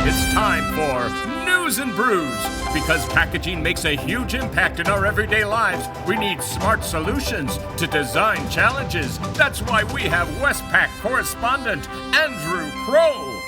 It's time for News and Brews. Because packaging makes a huge impact in our everyday lives, we need smart solutions to design challenges. That's why we have Westpac correspondent Andrew Crow.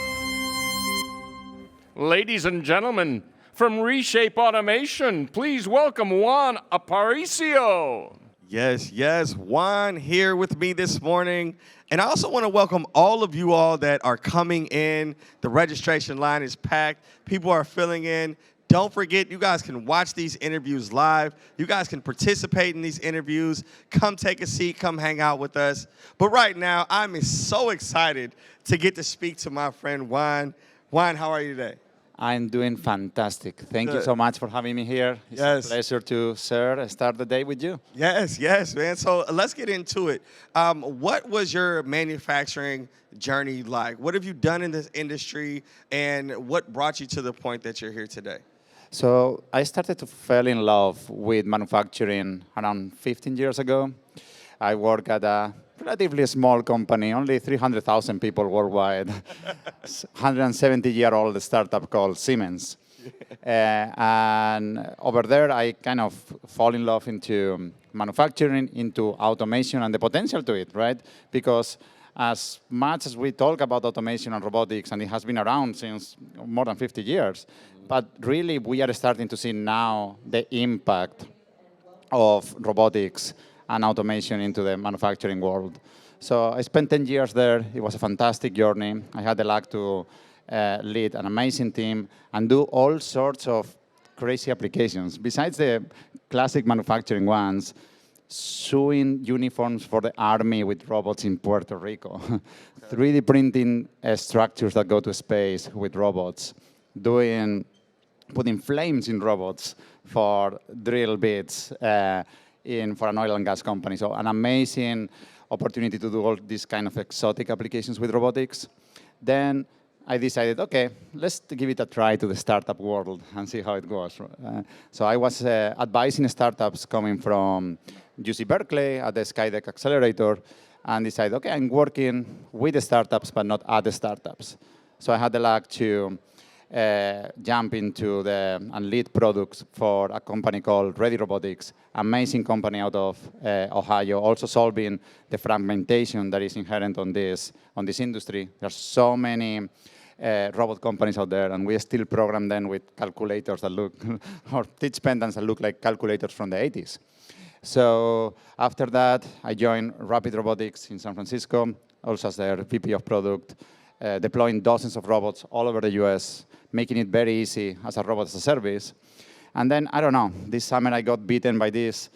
Ladies and gentlemen, from Reshape Automation, please welcome Juan Aparicio. Yes, Juan here with me this morning. And I also want to welcome all of you all that are coming in. The registration line is packed. People are filling in. Don't forget, you guys can watch these interviews live. You guys can participate in these interviews. Come take a seat. Come hang out with us. But right now, I'm so excited to get to speak to my friend Juan. Juan, how are you today? I'm doing fantastic. Thank you so much for having me here. It's a pleasure to start the day with you. Yes, man. So let's get into it. What was your manufacturing journey like? What have you done in this industry, and what brought you to the point that you're here today? So I started to fall in love with manufacturing around 15 years ago. I work at a relatively small company, only 300,000 people worldwide, 170-year-old startup called Siemens. And over there, I kind of fall in love into manufacturing, into automation, and the potential to it, right? Because as much as we talk about automation and robotics, and it has been around since more than 50 years, but really we are starting to see now the impact of robotics and automation into the manufacturing world. So I spent 10 years there. It was a fantastic journey. I had the luck to lead an amazing team and do all sorts of crazy applications. Besides the classic manufacturing ones, sewing uniforms for the army with robots in Puerto Rico, 3D printing structures that go to space with robots, putting flames in robots for drill bits, for an oil and gas company. So an amazing opportunity to do all these kind of exotic applications with robotics. Then I decided, okay, let's give it a try to the startup world and see how it goes. So I was advising startups coming from UC Berkeley at the Skydeck Accelerator, and decided, okay, I'm working with the startups, but not at the startups. So I had the luck to jump into and lead products for a company called Ready Robotics, amazing company out of Ohio, also solving the fragmentation that is inherent on this industry. There's so many robot companies out there, and we still program them with calculators that look, or teach pendants that look like calculators from the 80s. So after that, I joined Rapid Robotics in San Francisco, also as their VP of product, deploying dozens of robots all over the US, making it very easy as a robot as a service. And then, I don't know, this summer I got bitten by this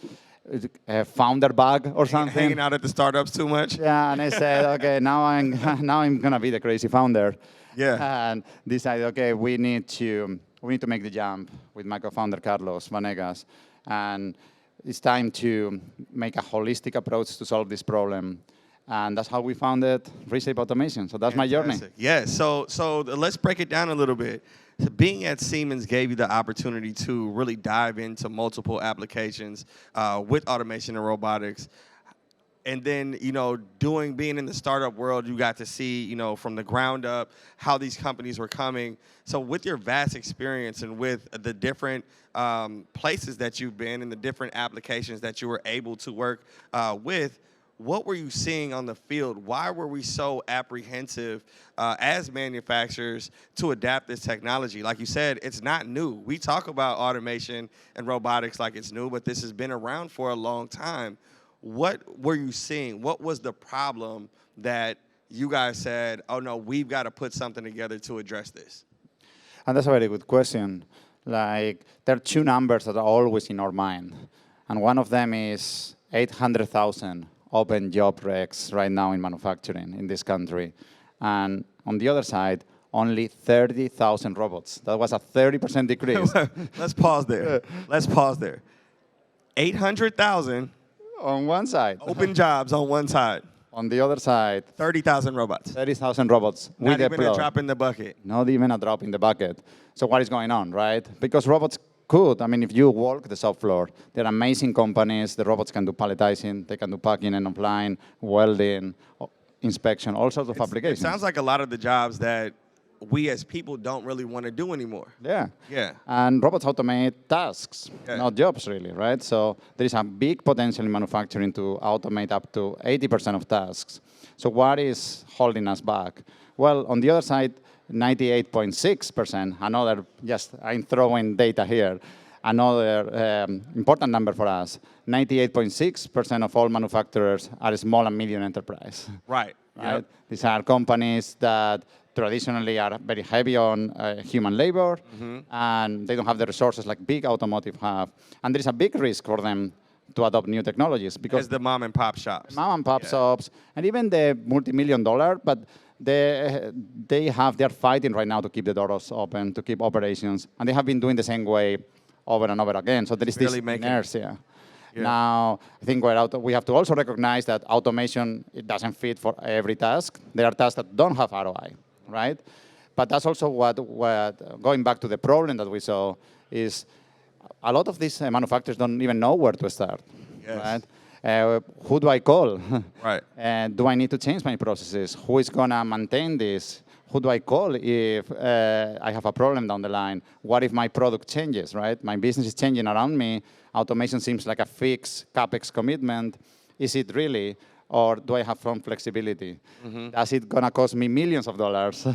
founder bug or something. Hanging out at the startups too much? Yeah, and I said, okay, now I'm gonna be the crazy founder. Yeah. And decided, okay, we need to make the jump with my co-founder Carlos Vanegas. And it's time to make a holistic approach to solve this problem. And that's how we founded Reshape Automation. So that's my journey. Yeah, so let's break it down a little bit. So being at Siemens gave you the opportunity to really dive into multiple applications with automation and robotics. And then, being in the startup world, you got to see, from the ground up, how these companies were coming. So with your vast experience and with the different places that you've been and the different applications that you were able to work with, what were you seeing on the field? Why were we so apprehensive as manufacturers to adapt this technology? Like you said, it's not new. We talk about automation and robotics like it's new, but this has been around for a long time. What were you seeing? What was the problem that you guys said, oh no, we've got to put something together to address this? And that's a very good question. Like, there are two numbers that are always in our mind. And one of them is 800,000 open job recs right now in manufacturing in this country. And on the other side, only 30,000 robots. That was a 30% decrease. Let's pause there. 800,000 on one side. Open jobs on one side. On the other side, 30,000 robots. 30,000 robots. Not even a drop in the bucket. Not even a drop in the bucket. So what is going on, right? Because robots could. I mean, if you walk the shop floor, they're amazing companies. The robots can do palletizing. They can do packing and offline, welding, inspection, all sorts of applications. It sounds like a lot of the jobs that we as people don't really want to do anymore. Yeah. Yeah. And robots automate tasks, Yeah. not jobs, really, right? So there is a big potential in manufacturing to automate up to 80% of tasks. So what is holding us back? Well, on the other side, 98.6%, another, just I'm throwing data here, another important number for us, 98.6% of all manufacturers are small and medium enterprise. Right. Right? Yep. These are companies that traditionally are very heavy on human labor, and they don't have the resources like big automotive have. And there is a big risk for them to adopt new technologies because As the mom and pop shops. mom and pop shops, and even the multi-million-dollar, but they're fighting right now to keep the doors open, to keep operations, and they have been doing the same way over and over again. So there is Really this making inertia. Yeah. Now, I think we have to also recognize that automation, it doesn't fit for every task. There are tasks that don't have ROI, right? But that's also what going back to the problem that we saw, is a lot of these manufacturers don't even know where to start, Yes. right? Who do I call? Right. And do I need to change my processes? Who is going to maintain this? Who do I call if I have a problem down the line? What if my product changes, right? My business is changing around me. Automation seems like a fixed CapEx commitment. Is it really? Or do I have some flexibility? Is it going to cost me millions of dollars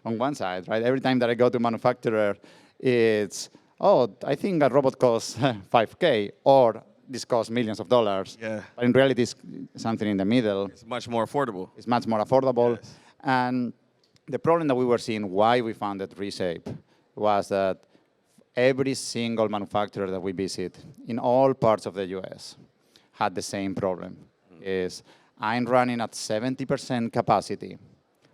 on one side, right? Every time that I go to a manufacturer, it's, oh, I think a robot costs 5K, or this costs millions of dollars. Yeah. But in reality, it's something in the middle. It's much more affordable. It's much more affordable. Yes. And the problem that we were seeing, why we founded Reshape, was that every single manufacturer that we visit in all parts of the US had the same problem. Is I'm running at 70% capacity.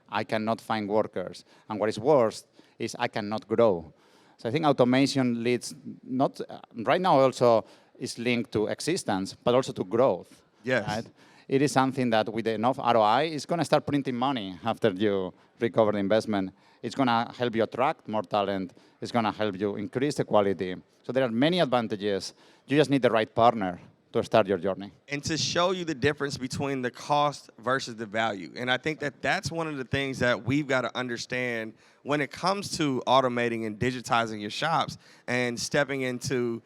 I cannot find workers. And what is worse is I cannot grow. So I think automation leads not, right now also is linked to existence, but also to growth. Yes. Right? It is something that with enough ROI, it's going to start printing money after you recover the investment. It's going to help you attract more talent. It's going to help you increase the quality. So there are many advantages. You just need the right partner to start your journey. And to show you the difference between the cost versus the value. And I think that that's one of the things that we've got to understand when it comes to automating and digitizing your shops and stepping into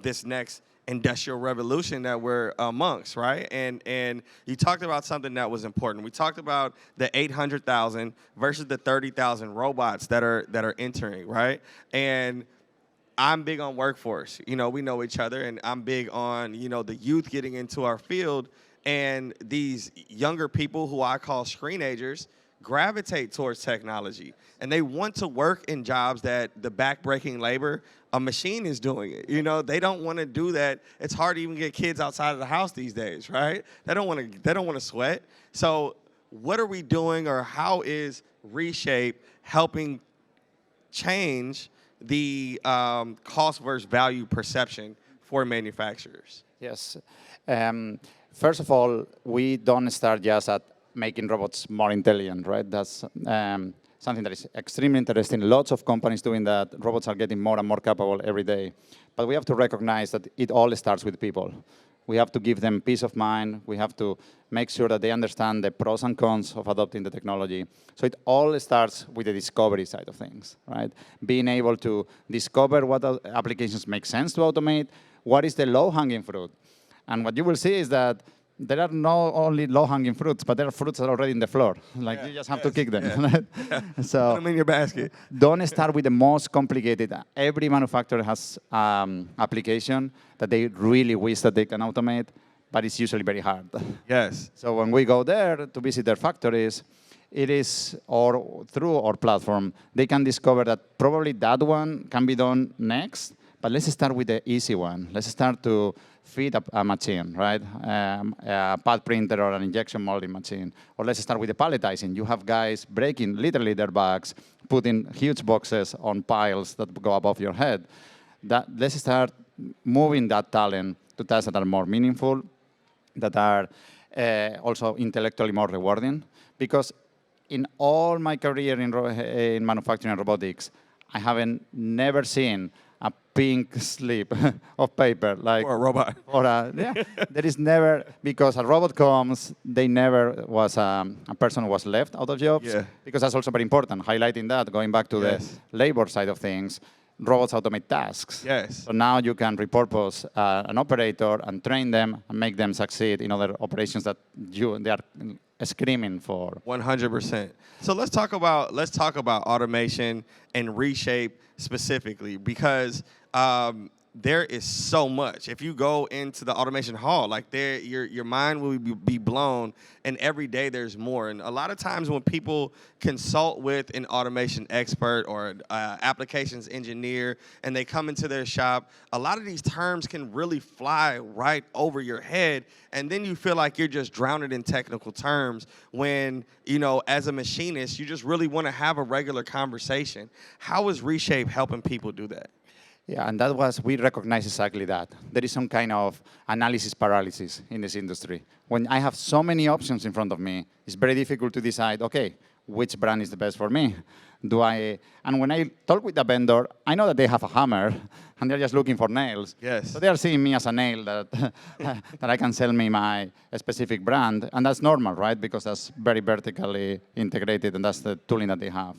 this next industrial revolution that we're amongst, right? And you talked about something that was important. We talked about the 800,000 versus the 30,000 robots that are entering, right? And I'm big on workforce. You know, we know each other, and I'm big on, you know, the youth getting into our field, and these younger people who I call screenagers gravitate towards technology, and they want to work in jobs that the backbreaking labor, a machine is doing it. You know, they don't want to do that. It's hard to even get kids outside of the house these days, right? They don't want to sweat. So what are we doing, or how is Reshape helping change the cost versus value perception for manufacturers? Yes. First of all, we don't start just at making robots more intelligent, right? That's something that is extremely interesting. Lots of companies doing that. Robots are getting more and more capable every day. But we have to recognize that it all starts with people. We have to give them peace of mind. We have to make sure that they understand the pros and cons of adopting the technology. So it all starts with the discovery side of things, right? Being able to discover what applications make sense to automate, what is the low-hanging fruit. And what you will see is that there are not only low-hanging fruits, but there are fruits that are already in the floor. Like, you just have to kick them. Yeah. So Put them in your basket. don't start with the most complicated. Every manufacturer has application that they really wish that they can automate, but it's usually very hard. Yes. So when we go there to visit their factories, it is, or through our platform, they can discover that probably that one can be done next, but let's start with the easy one. Let's start to feed a machine, right? A pad printer or an injection molding machine. Or let's start with the palletizing. You have guys breaking literally their bags, putting huge boxes on piles that go above your head. Let's start moving that talent to tasks that are more meaningful, that are also intellectually more rewarding. Because in all my career in manufacturing and robotics, I haven't never seen a pink slip of paper, like Or a robot. or yeah, there is never, because a robot comes, they never was a person was left out of jobs. Yeah. Because that's also very important, highlighting that, going back to Yes. the labor side of things, robots automate tasks. Yes. So now you can repurpose an operator and train them and make them succeed in other operations that they are screaming for. 100%. So let's talk about automation and Reshape specifically, because there is so much. If you go into the automation hall, like your mind will be blown, and every day there's more. And a lot of times when people consult with an automation expert or applications engineer, and they come into their shop, a lot of these terms can really fly right over your head, and then you feel like you're just drowning in technical terms when, as a machinist, you just really want to have a regular conversation. How is Reshape helping people do that? Yeah, and we recognize exactly that. There is some kind of analysis paralysis in this industry. When I have so many options in front of me, it's very difficult to decide, okay, which brand is the best for me? And when I talk with the vendor, I know that they have a hammer, and they're just looking for nails. Yes. So they are seeing me as a nail that, that I can sell me my specific brand, and that's normal, right? Because that's very vertically integrated, and that's the tooling that they have.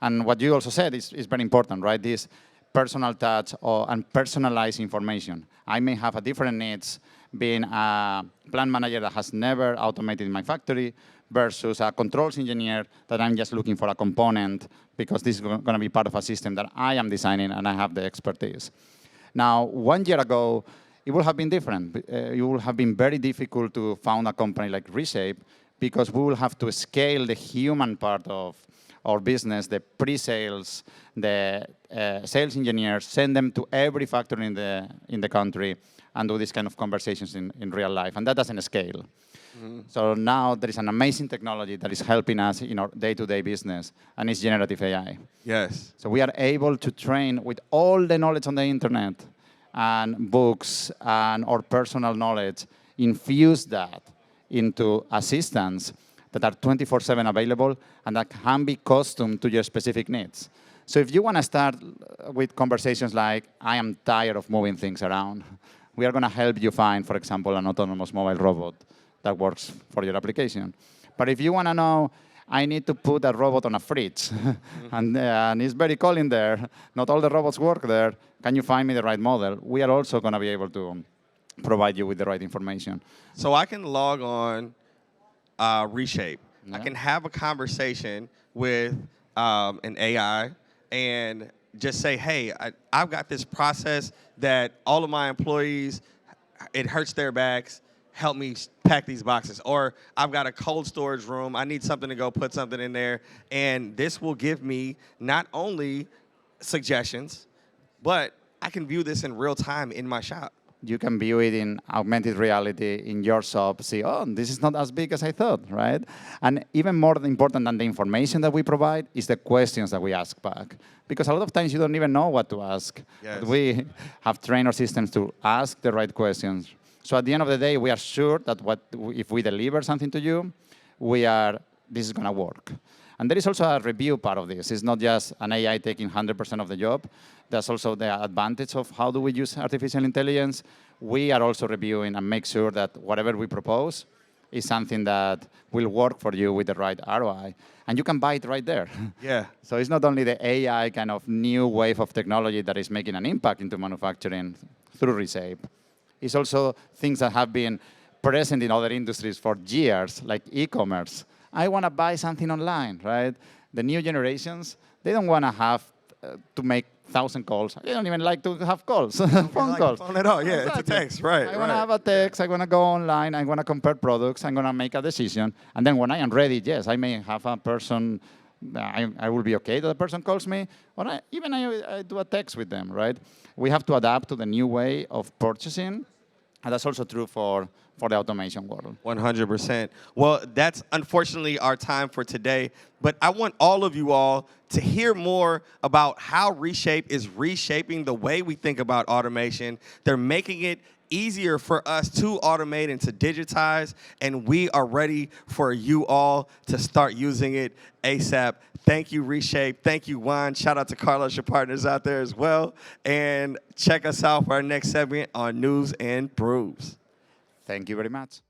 And what you also said is very important, right? This personal touch and personalized information. I may have a different needs being a plant manager that has never automated in my factory versus a controls engineer that I'm just looking for a component because this is going to be part of a system that I am designing and I have the expertise. Now, 1 year ago, it would have been different. It would have been very difficult to found a company like Reshape because we will have to scale the human part of our business, the pre-sales, the sales engineers, send them to every factory in the country and do these kind of conversations in real life. And that doesn't scale. Mm-hmm. So now there is an amazing technology that is helping us in our day-to-day business, and it's generative AI. Yes. So we are able to train with all the knowledge on the internet and books and our personal knowledge, infuse that into assistants that are 24/7 available and that can be custom to your specific needs. So if you want to start with conversations like, I am tired of moving things around, we are going to help you find, for example, an autonomous mobile robot that works for your application. But if you want to know, I need to put a robot on a fridge, and it's very cold in there, not all the robots work there, can you find me the right model? We are also going to be able to provide you with the right information. So I can log on Reshape. Yeah. I can have a conversation with an AI and just say, hey, I've got this process that all of my employees, it hurts their backs, help me pack these boxes. Or I've got a cold storage room, I need something to go put something in there. And this will give me not only suggestions, but I can view this in real time in my shop. You can view it in augmented reality in your shop, see, oh, this is not as big as I thought, right? And even more important than the information that we provide is the questions that we ask back. Because a lot of times you don't even know what to ask. Yes. But we have trained our systems to ask the right questions. So at the end of the day, we are sure that if we deliver something to you, this is going to work. And there is also a review part of this. It's not just an AI taking 100% of the job. There's also the advantage of how do we use artificial intelligence. We are also reviewing and make sure that whatever we propose is something that will work for you with the right ROI. And you can buy it right there. Yeah. So it's not only the AI kind of new wave of technology that is making an impact into manufacturing through Reshape. It's also things that have been present in other industries for years, like e-commerce. I want to buy something online, right? The new generations, they don't want to have to make 1,000 calls. They don't even like to have calls, phone calls. Phone at all, yeah, Exactly. it's a text, right. I want to have a text, I want to go online, I want to compare products, I'm going to make a decision. And then when I am ready, yes, I may have a person, I will be okay that the person calls me, or I do a text with them, right? We have to adapt to the new way of purchasing, and that's also true for the automation world. 100%. Well, that's unfortunately our time for today, but I want all of you all to hear more about how Reshape is reshaping the way we think about automation. They're making it easier for us to automate and to digitize, and we are ready for you all to start using it ASAP. Thank you, Reshape. Thank you, Juan. Shout out to Carlos, your partners out there as well. And check us out for our next segment on News and Brews. Thank you very much.